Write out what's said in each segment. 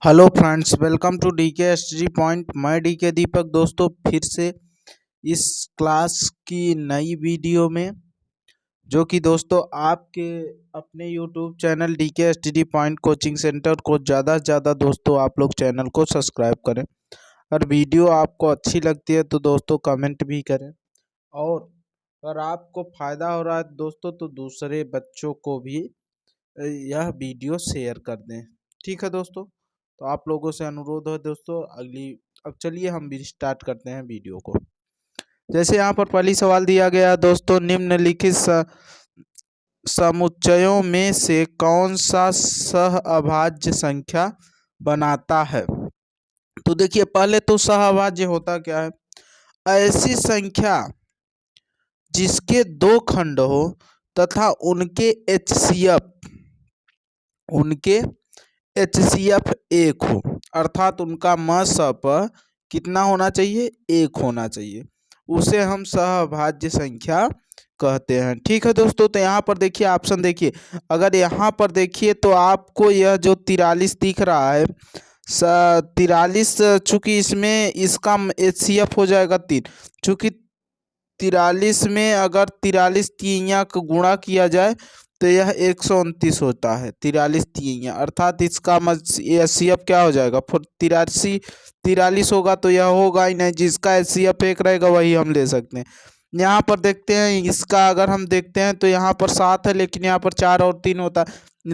Hello friends, welcome to D K S G point. मैं D K Deepak दोस्तों फिर से इस क्लास की नई वीडियो में, जो कि दोस्तों आपके अपने YouTube channel D K S T point coaching centre को ज़्यादा से ज़्यादा दोस्तों आप लोग चैनल को सब्सक्राइब करें। अगर वीडियो आपको अच्छी लगती है तो दोस्तों कमेंट भी करें, और अगर आपको फ़ायदा हो रहा है दोस्तों तो दूसरे बच्चों को भी यह वीडियो शेयर कर दें। ठीक है दोस्तों, तो आप लोगों से अनुरोध है दोस्तों अगली। अब चलिए हम भी स्टार्ट करते हैं वीडियो को। जैसे यहाँ पर पहली सवाल दिया गया दोस्तों, निम्नलिखित समुच्चयों में से कौन सा सहअभाज्य संख्या बनाता है। तो देखिए, पहले तो सहअभाज्य होता क्या है? ऐसी संख्या जिसके दो खंड हो तथा उनके एचसीएफ एक हो, अर्थात उनका मसप कितना होना चाहिए? एक होना चाहिए। उसे हम सहअभाज्य संख्या कहते हैं। ठीक है दोस्तों, तो यहाँ पर देखिए ऑप्शन देखिए। अगर यहाँ पर देखिए तो आपको यह जो 43 दिख रहा है, 43, चूंकि इसमें इसका एचसीएफ हो जाएगा 3। चूंकि 43 में अगर 43 तिहाइयाँ का गुणा किया जाए तो यह 129 होता है। 43 तिहाइयाँ, अर्थात इसका एचसीएफ क्या हो जाएगा? 43 होगा तो यह होगा ही नहीं। जिसका एचसीएफ एक रहेगा वही हम ले सकते हैं। यहाँ पर देखते हैं, इसका अगर हम देखते हैं तो यहाँ पर 7 है, लेकिन यहाँ पर 4 और 3 होता है।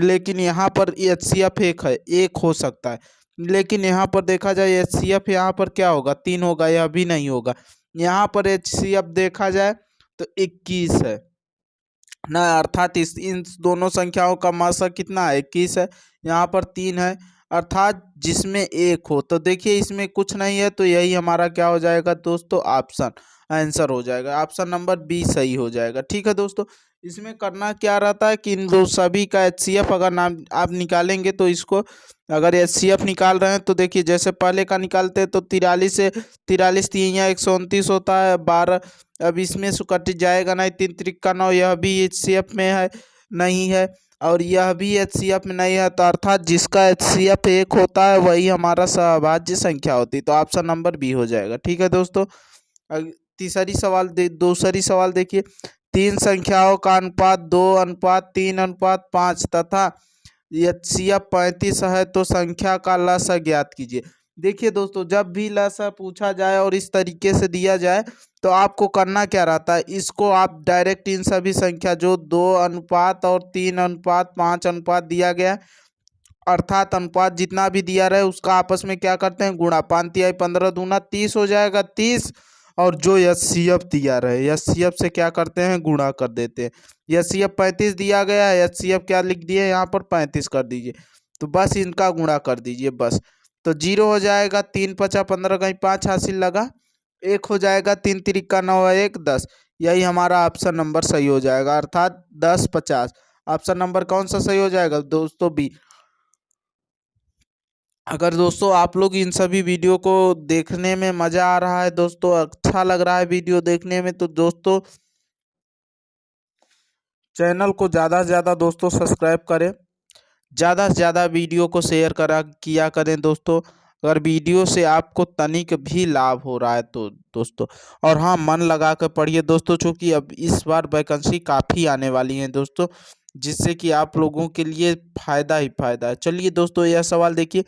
लेकिन यहाँ पर एचसीएफ एक है, एक हो सकता है। लेकिन यहाँ पर देखा जाए एचसीएफ यहाँ पर क्या होगा? 3 होगा, यह भी नहीं होगा। यहाँ पर एचसीएफ देखा जाए तो 21 है ना, अर्थात इन दोनों संख्याओं का मासा कितना है? 21 है। यहाँ पर 3 है, अर्थात जिसमें एक हो। तो देखिए इसमें कुछ नहीं है, तो यही हमारा क्या हो जाएगा दोस्तों? ऑप्शन आंसर हो जाएगा। ऑप्शन नंबर बी सही हो जाएगा। ठीक है दोस्तों, इसमें करना क्या रहता है कि इन दो सभी का एचसीएफ अगर नाम आप निकालेंगे तो इसको, अगर एचसीएफ निकाल रहे हैं तो देखिए जैसे पहले का निकालते हैं तो 43 से 43 तिहाइयाँ 129 होता है। 12 अब इसमें से कट जाएगा नहीं, 3 त्रिक 9, यह भी एचसीएफ में है नहीं है, और यह भी एचसीएफ में नहीं है। तो अर्थात जिसका एचसीएफ एक होता है वही हमारा सहअभाज्य संख्या होती है। तो ऑप्शन नंबर बी हो जाएगा। ठीक है दोस्तों, दूसरी सवाल देखिए। तीन संख्याओं का अनुपात 2:3:5 तथा एचसीएफ 35 है तो संख्या का लसाअ ज्ञात कीजिए। देखिए दोस्तों, जब भी लसाअ पूछा जाए और इस तरीके से दिया जाए तो आपको करना क्या रहता है? इसको आप डायरेक्ट इन सभी संख्या जो 2:3:5 दिया गया, अर्थात अनुपात जितना भी दिया रहे उसका आपस में क्या करते हैं? गुणा। 5×3 = 15, 2×30 हो जाएगा 30, और जो एचसीएफ दिया रहे एचसीएफ से क्या करते हैं? गुणा कर देते हैं। एचसीएफ 35 दिया गया है, एचसीएफ क्या लिख दिए यहाँ पर? 35 कर दीजिए, तो बस इनका गुणा कर दीजिए बस। तो 0 हो जाएगा। 3×5 = 15, कहीं 5 हासिल लगा, 1 हो जाएगा। 3×3 = 9, 1 10। यही हमारा ऑप्शन नंबर सही हो जाएगा, अर्थात 10×50। ऑप्शन नंबर कौन सा सही हो जाएगा दोस्तों? बी। अगर दोस्तों आप लोग इन सभी वीडियो को देखने में मज़ा आ रहा है दोस्तों, अच्छा लग रहा है वीडियो देखने में, तो दोस्तों चैनल को ज़्यादा से ज़्यादा दोस्तों सब्सक्राइब करें, ज़्यादा से ज़्यादा वीडियो को शेयर किया करें दोस्तों। अगर वीडियो से आपको तनिक भी लाभ हो रहा है तो दोस्तों, और हाँ, मन लगा कर पढ़िए दोस्तों, चूँकि अब इस बार वैकेंसी काफ़ी आने वाली है दोस्तों, जिससे कि आप लोगों के लिए फ़ायदा ही फ़ायदा है। चलिए दोस्तों, यह सवाल देखिए,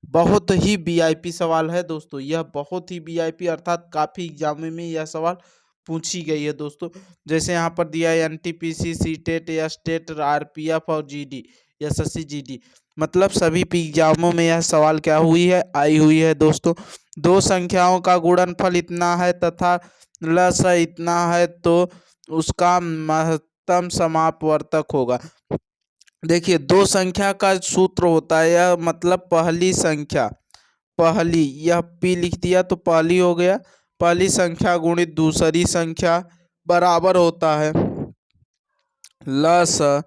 बहुत ही वीआईपी सवाल है दोस्तों। यह बहुत ही वीआईपी, अर्थात काफ़ी एग्जाम में यह सवाल पूछी गई है दोस्तों। जैसे यहाँ पर दिया है एनटीपीसी, सीटेट, एस्टेट, आरपीएफ और जीडी, एसएससी, जीडी, मतलब सभी एग्जामों में यह सवाल क्या हुई है? आई हुई है दोस्तों। दो संख्याओं का गुणनफल इतना है तथा लसाअ इतना है तो उसका महत्तम समापवर्तक होगा। देखिए, दो संख्या का सूत्र होता है, यह मतलब पहली संख्या, पहली, यह पी लिख दिया तो पहली हो गया, पहली संख्या गुणित दूसरी संख्या बराबर होता है लसाअ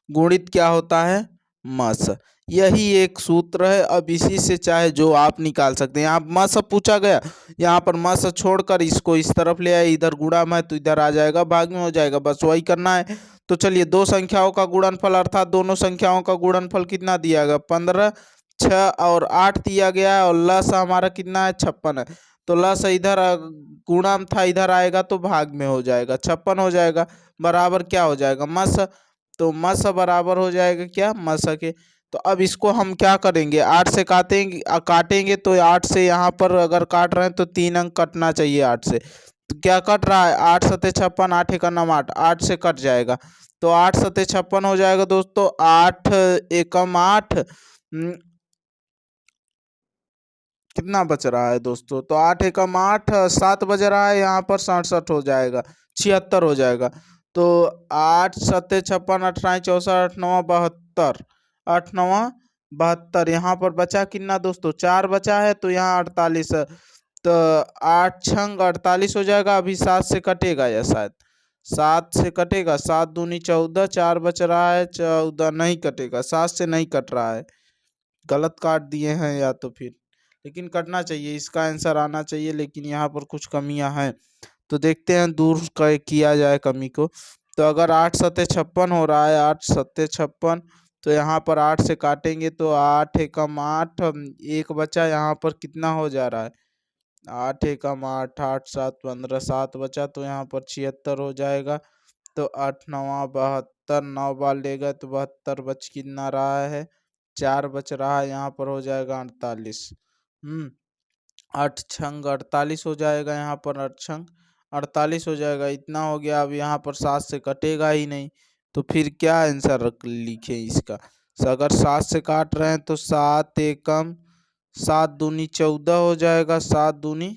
गुणित क्या होता है? मस। यही एक सूत्र है। अब इसी से चाहे जो आप निकाल सकते हैं। यहाँ मस पूछा गया, यहाँ पर मस छोड़कर इसको इस तरफ ले आए, इधर गुणा में तो इधर आ जाएगा, भाग में हो जाएगा, बस वही करना है। तो चलिए, दो संख्याओं का गुणनफल, अर्थात दोनों संख्याओं का गुणनफल कितना दिया गया? 15, 6 और 8 दिया गया है और लस हमारा कितना है 56 है। तो लस इधर गुणा में था, इधर आएगा तो भाग में हो जाएगा, 56 हो जाएगा, बराबर क्या हो जाएगा मस। तो मस बराबर हो जाएगा क्या मस के। तो अब इसको हम क्या करेंगे 8 से काटेंगे, काटेंगे तो 8 से यहाँ पर अगर काट रहे हैं तो 3 अंक कटना चाहिए 8 से। तो क्या कट रहा है 8 सते 56, 8 एकम 8, 8 से कट जाएगा तो 8 सते 56 हो जाएगा दोस्तों। 8 एकम 8 कितना बच रहा है दोस्तों, तो 8 एकम 8 7 बज रहा है, यहाँ पर 67 हो जाएगा, 76 हो जाएगा। तो 8 सत्ते 56, 18 64, 8 9 72, 8 9 72, यहाँ पर बचा कितना दोस्तों 4 बचा है, तो यहाँ 48 है। तो 8 छंग 48 हो जाएगा। अभी 7 से कटेगा या शायद 7 से कटेगा, 7 दूनी 14, 4 बच रहा है 14, नहीं कटेगा, 7 से नहीं कट रहा है, गलत काट दिए हैं या तो फिर, लेकिन कटना चाहिए, इसका आंसर आना चाहिए, लेकिन यहाँ पर कुछ कमियां हैं। तो देखते हैं दूर किया जाए कमी को। तो अगर 8 सत्ते 56 हो रहा है, 8 सत्ते 56, तो यहाँ पर 8 से काटेंगे तो 8 एकम 8, एक बचा, यहाँ पर कितना हो जा रहा है 8 एकम 8, 8 7 15, 7 बचा, तो यहाँ पर 76 हो जाएगा। तो 8 9 72, 9 बार ले गए तो 72 बच कितना रहा है 4 बच रहा है, यहाँ पर हो जाएगा 48। 8 छंग 48 हो जाएगा, यहाँ पर 8 छंग 48 हो जाएगा, इतना हो गया। अब यहाँ पर 7 से कटेगा ही नहीं, तो फिर क्या आंसर लिखे इसका। अगर 7 से काट रहे हैं तो 7 एकम 7 दूनी 14 हो जाएगा, 7 दूनी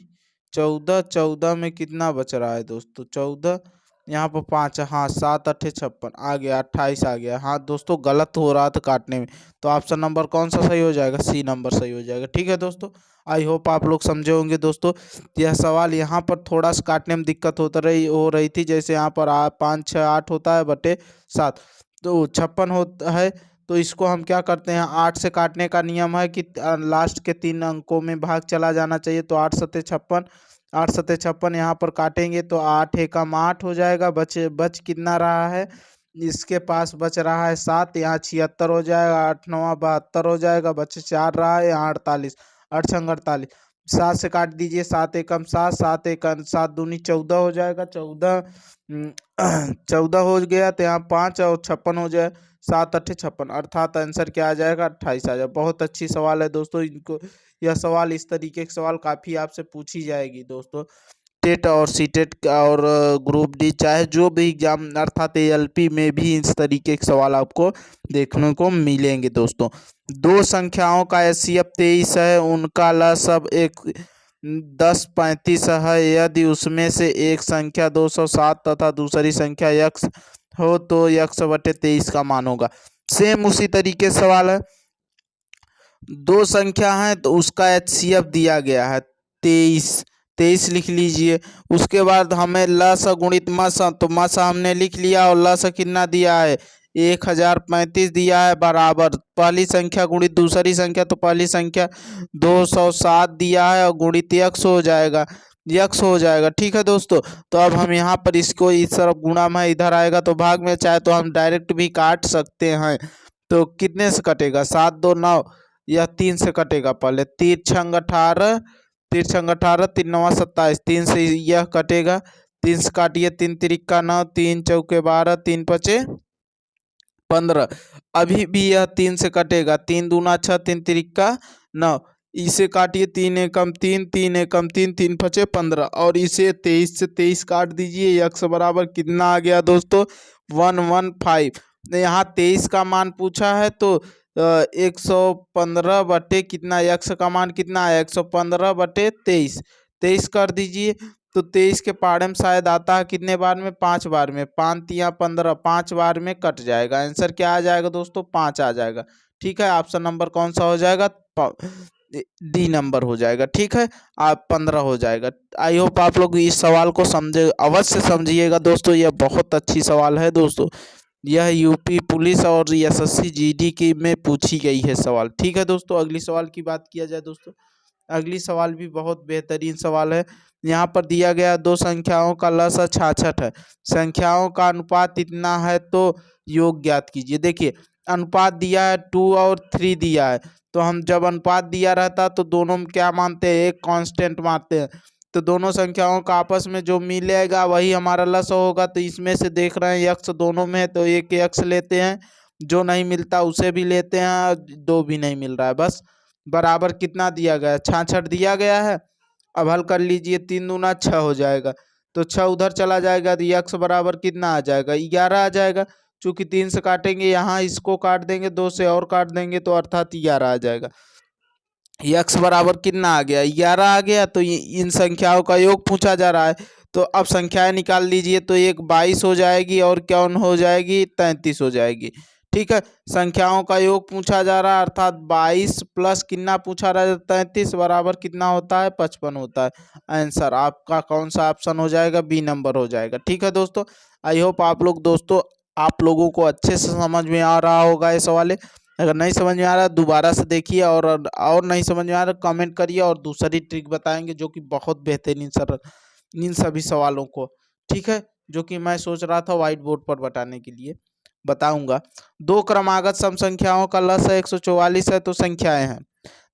14, 14 में कितना बच रहा है दोस्तों 14, यहाँ पर 5, हाँ 7 अट्ठे 56 आ गया, 28 आ गया। हाँ दोस्तों गलत हो रहा था काटने में, तो ऑप्शन नंबर कौन सा सही हो जाएगा, सी नंबर सही हो जाएगा। ठीक है दोस्तों, आई होप आप लोग समझे होंगे दोस्तों। यह सवाल यहाँ पर थोड़ा सा काटने में दिक्कत हो रही थी, जैसे यहाँ पर 5 6 8 होता है बटे 7, तो 56 होता है। तो इसको हम क्या करते हैं 8 से काटने का नियम है कि लास्ट के 3 अंकों में भाग चला जाना चाहिए। तो 8 सत्ते 56, 8 सत्ते 56 यहाँ पर काटेंगे तो 8 एकम 8 हो जाएगा, बच कितना रहा है, इसके पास बच रहा है 7, यहाँ 76 हो जाएगा, 8 9 72 हो जाएगा, बच 4 रहा है, यहाँ 48, 8 छंग 48, 7 से काट दीजिए, 7 एकम 7, 7 एकम 7 दूनी 14 हो जाएगा, 14 14 हो गया, तो यहाँ 5 और 56 हो जाए, 7 अट्ठे 56, अर्थात आंसर क्या आ जाएगा 28 आ जाएगा। बहुत अच्छी सवाल है दोस्तों, इनको यह सवाल इस तरीके के सवाल काफ़ी आपसे पूछी जाएगी दोस्तों, टेट और सीटेट और ग्रुप डी, चाहे जो भी एग्जाम अर्थात एएलपी में भी इस तरीके के सवाल आपको देखने को मिलेंगे दोस्तों। दो संख्याओं का एचसीएफ 23 है, उनका लसागु एक 1035 है, यदि उसमें से एक संख्या 207 तथा दूसरी संख्या यक्स हो तो यक्स बटे 23 का मान होगा। सेम उसी तरीके सवाल है, दो संख्या है तो उसका एचसीएफ दिया गया है 23, 23 लिख लीजिए। उसके बाद हमें लस गुणित मस, तो मस हमने लिख लिया और लस कितना दिया है 1035 दिया है, बराबर पहली संख्या गुणित दूसरी संख्या, तो पहली संख्या 207 दिया है और गुणित यक्स हो जाएगा, यक्स हो जाएगा। ठीक है दोस्तों, तो अब हम यहाँ पर इसको इस तरफ गुणा में इधर आएगा तो भाग में, चाहे तो हम डायरेक्ट भी काट सकते हैं। तो कितने से कटेगा 7 2 9, यह 3 से कटेगा, पहले 3 छंग 18, 3 छंग 18, 3 9 27, 3 से यह कटेगा, 3 से काटिए, 3 तिरिक्का 9, 3 चौके 12, 3 पचे 15, अभी भी यह 3 से कटेगा, 3 दूना 6, 3 तिरिक्का 9, इसे काटिए, 3 एकम 3, 3 एकम 3, 3 पचे 15, और इसे 23 से 23 काट दीजिए, यक्स बराबर कितना आ गया दोस्तों 115। यहाँ 23 का मान पूछा है तो 115 बटे कितना, यक्स का मान कितना है 115 बटे 23, 23 कर दीजिए। तो 23 के पाड़े में शायद आता है कितने बार में 5 बार में, 5 तिया 15, 5 बार में कट जाएगा, आंसर क्या आ जाएगा दोस्तों 5 आ जाएगा। ठीक है, ऑप्शन नंबर कौन सा हो जाएगा, डी नंबर हो जाएगा। ठीक है, आप 15 हो जाएगा। आई होप आप लोग इस सवाल को समझे, अवश्य समझिएगा दोस्तों, यह बहुत अच्छी सवाल है दोस्तों, यह यूपी पुलिस और एसएससी जीडी की में पूछी गई है सवाल। ठीक है दोस्तों, अगली सवाल की बात किया जाए दोस्तों, अगली सवाल भी बहुत बेहतरीन सवाल है। यहाँ पर दिया गया दो संख्याओं का लसा 66 है, संख्याओं का अनुपात इतना है तो योग ज्ञात कीजिए। देखिए अनुपात दिया है 2 और 3 दिया है, तो हम जब अनुपात दिया रहता तो दोनों में क्या मानते हैं, एक कांस्टेंट मानते हैं। तो दोनों संख्याओं का आपस में जो मिलेगा वही हमारा लसाअ होगा। तो इसमें से देख रहे हैं यक्स दोनों में है तो एक यक्स लेते हैं, जो नहीं मिलता उसे भी लेते हैं, दो भी नहीं मिल रहा है, बस बराबर कितना दिया गया है, 66 दिया गया है। अब हल कर लीजिए, 3 दूना 6 हो जाएगा, तो 6 उधर चला जाएगा तो यक्स बराबर कितना आ जाएगा, 11 आ जाएगा। चूंकि 3 से काटेंगे, यहाँ इसको काट देंगे, 2 से और काट देंगे तो अर्थात 11 आ जाएगा। यक्स बराबर कितना आ गया, 11 आ गया। तो इन संख्याओं का योग पूछा जा रहा है, तो अब संख्याएं निकाल लीजिए। तो एक 22 हो जाएगी और कौन हो जाएगी, 33 हो जाएगी। ठीक है, संख्याओं का योग पूछा जा रहा है, अर्थात 22 प्लस कितना पूछा रहा है, 33 बराबर कितना होता है, 55 होता है। आंसर आपका कौन सा ऑप्शन हो जाएगा, बी नंबर हो जाएगा। ठीक है दोस्तों, आई होप आप लोग दोस्तों आप लोगों को अच्छे से समझ में आ रहा होगा ये सवाल। अगर नहीं समझ में आ रहा दोबारा से देखिए, और नहीं समझ में आ रहा कमेंट करिए, और दूसरी ट्रिक बताएंगे जो कि बहुत बेहतरीन सर इन सभी सवालों को। ठीक है, जो कि मैं सोच रहा था व्हाइट बोर्ड पर बताने के लिए बताऊंगा। दो क्रमागत सम संख्याओं का लसाअ 144 है, तो संख्याएं हैं।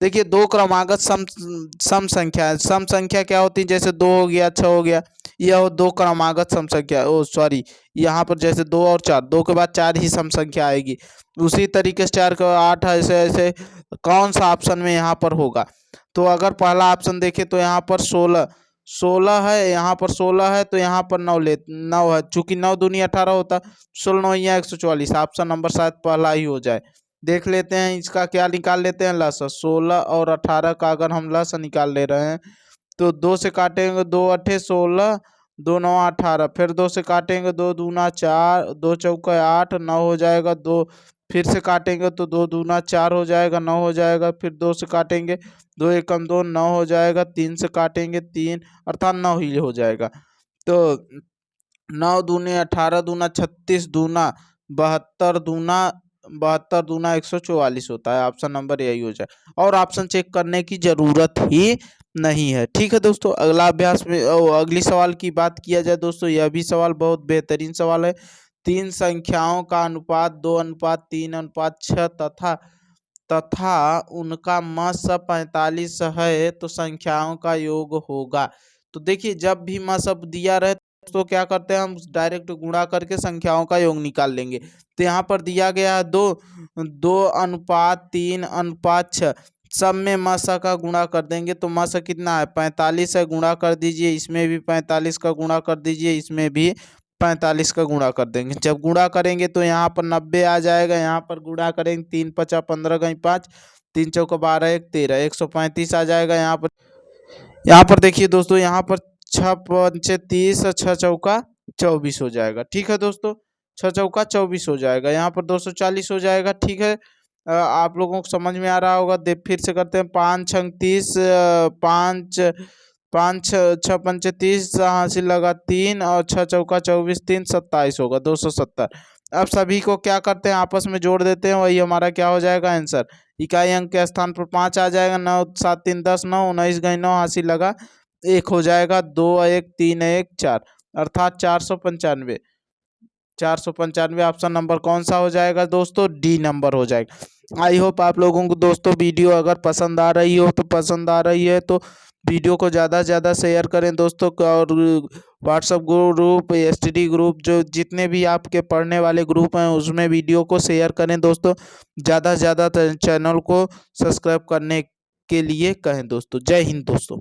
देखिए, दो क्रमागत सम संख्या, सम संख्या क्या होती है, जैसे 2 हो गया, 6 हो गया, यह दो क्रमागत सम संख्या। ओ सॉरी, यहाँ पर जैसे 2 और 4, 2 के बाद 4 ही सम संख्या आएगी। उसी तरीके से 4 का 8, ऐसे ऐसे कौन सा ऑप्शन में यहाँ पर होगा। तो अगर पहला ऑप्शन देखें तो यहाँ पर 16 है, यहाँ पर 16 है, तो यहाँ पर 9 है, चूंकि 9 दूनी 18 होता, 16 9 144, ऑप्शन नंबर शायद पहला ही हो जाए। देख लेते हैं इसका क्या निकाल लेते हैं, लसाअ 16 और 18 का अगर हम लसाअ निकाल ले रहे हैं तो 2 से काटेंगे, 2 अट्ठे 16, 2 9 18, फिर 2 से काटेंगे, 2 दूना 4, 2 चौका 8, 9 हो जाएगा। 2 फिर से काटेंगे तो 2 दूना 4 हो जाएगा, 9 हो जाएगा। फिर 2 से काटेंगे, 2 एकम 2, 9 हो जाएगा। 3 से काटेंगे 3, अर्थात 9 ही हो जाएगा। तो 9 दूने 18, दूना 36, दूना 72 दूना 144 होता है। ऑप्शन नंबर यही हो जाए, और ऑप्शन चेक करने की जरूरत ही नहीं है। ठीक है दोस्तों, अगला अभ्यास में अगली सवाल की बात किया जाए दोस्तों, यह भी सवाल बहुत बेहतरीन सवाल है। 3 संख्याओं का अनुपात 2:3:6 तथा उनका मस 45 है, तो संख्याओं का योग होगा। तो देखिए, जब भी मस दिया रहे तो क्या करते हैं, हम डायरेक्ट गुणा करके संख्याओं का योग निकाल लेंगे। तो यहाँ पर दिया गया है 2:3:6, सब में मसा का गुणा कर देंगे तो मसा कितना है, 45 है, गुणा कर दीजिए, इसमें भी 45 का गुणा कर दीजिए, इसमें भी 45 का गुणा कर देंगे। जब गुणा करेंगे तो यहाँ पर 90 आ जाएगा, यहाँ पर गुणा करेंगे 3 5 15 गई 5, 3 चौका 12 1 13, 135 आ जाएगा। यहाँ पर देखिए दोस्तों, यहाँ पर 6 पंचे 30, 6 चौका 24 हो जाएगा। ठीक है दोस्तों, 6 चौका 24 हो जाएगा, यहाँ पर 240 हो जाएगा। ठीक है, आप लोगों को समझ में आ रहा होगा। फिर से करते हैं, 5 छंग 30, 5 5 6 पंचे 30, हासिल लगा 3, और 6 चौका 24, 3 27 होगा, 270। अब सभी को क्या करते हैं, आपस में जोड़ देते हैं, वही हमारा क्या हो जाएगा आंसर। इकाई अंक के स्थान पर 5 आ जाएगा, 9 7 3 10, 9 19 गई 9, हासिल लगा 1 हो जाएगा, 2 1 3 1 4, अर्थात 495। 495 ऑप्शन नंबर कौन सा हो जाएगा दोस्तों, डी नंबर हो जाएगा। आई होप आप लोगों को दोस्तों वीडियो अगर पसंद आ रही हो तो पसंद आ रही है तो वीडियो को ज़्यादा से ज़्यादा शेयर करें दोस्तों, और व्हाट्सअप ग्रुप, एसटीडी ग्रुप, जो जितने भी आपके पढ़ने वाले ग्रुप हैं उसमें वीडियो को शेयर करें दोस्तों। ज़्यादा से ज़्यादा चैनल को सब्सक्राइब करने के लिए कहें दोस्तों। जय हिंद दोस्तों।